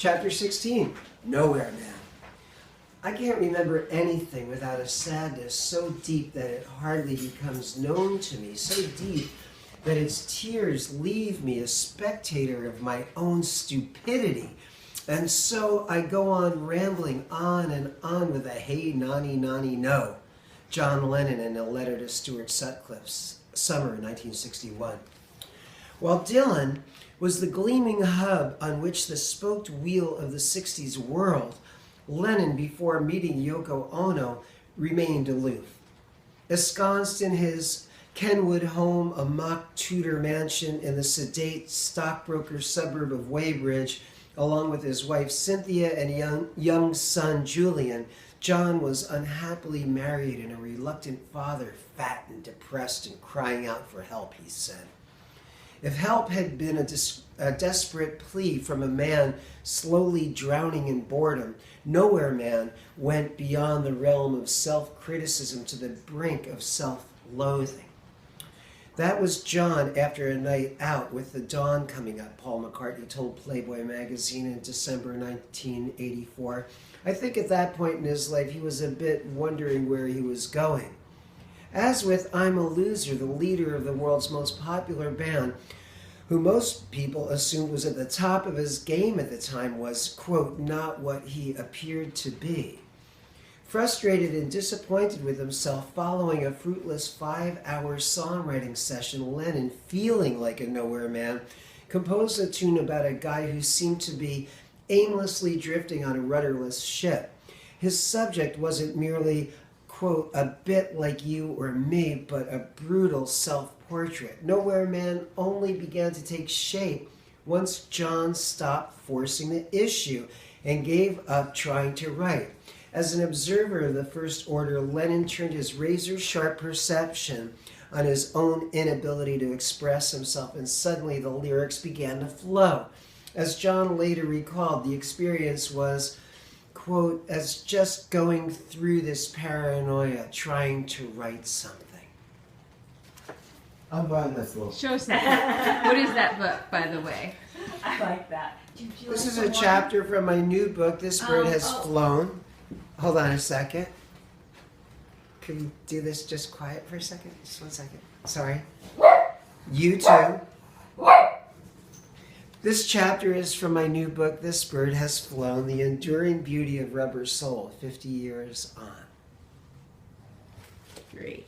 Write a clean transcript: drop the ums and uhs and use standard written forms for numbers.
Chapter 16, Nowhere Man. I can't remember anything without a sadness so deep that it hardly becomes known to me, so deep that its tears leave me a spectator of my own stupidity. And so I go on rambling on and on with a hey, nonny, nonny, no. John Lennon in a letter to Stuart Sutcliffe, summer 1961. While Dylan was the gleaming hub on which the spoked wheel of the 60s whirled, Lennon, before meeting Yoko Ono, remained aloof. Ensconced in his Kenwood home, a mock Tudor mansion in the sedate stockbroker suburb of Weybridge, along with his wife Cynthia and young son Julian, John was unhappily married and a reluctant father, fat and depressed and crying out for help, he said. If help had been a desperate plea from a man slowly drowning in boredom, Nowhere Man went beyond the realm of self-criticism to the brink of self-loathing. That was John after a night out with the dawn coming up, Paul McCartney told Playboy magazine in December 1984. I think at that point in his life he was a bit wondering where he was going. As with I'm a Loser, the leader of the world's most popular band, who most people assumed was at the top of his game at the time, was, quote, not what he appeared to be. Frustrated and disappointed with himself following a fruitless 5-hour songwriting session, Lennon, feeling like a nowhere man, composed a tune about a guy who seemed to be aimlessly drifting on a rudderless ship. His subject wasn't merely, quote, a bit like you or me, but a brutal self-portrait. Nowhere Man only began to take shape once John stopped forcing the issue and gave up trying to write. As an observer of the First Order, Lennon turned his razor-sharp perception on his own inability to express himself, and suddenly the lyrics began to flow. As John later recalled, the experience was, quote, as just going through this paranoia, trying to write something. I'm buying this little. Show us that. What is that book, by the way? I like that. This is a chapter from my new book, This Bird Has Flown. Hold on a second. Can we do this just quiet for a second? Just 1 second. Sorry. You too. This chapter is from my new book, This Bird Has Flown, The Enduring Beauty of Rubber Soul, 50 years on. Great.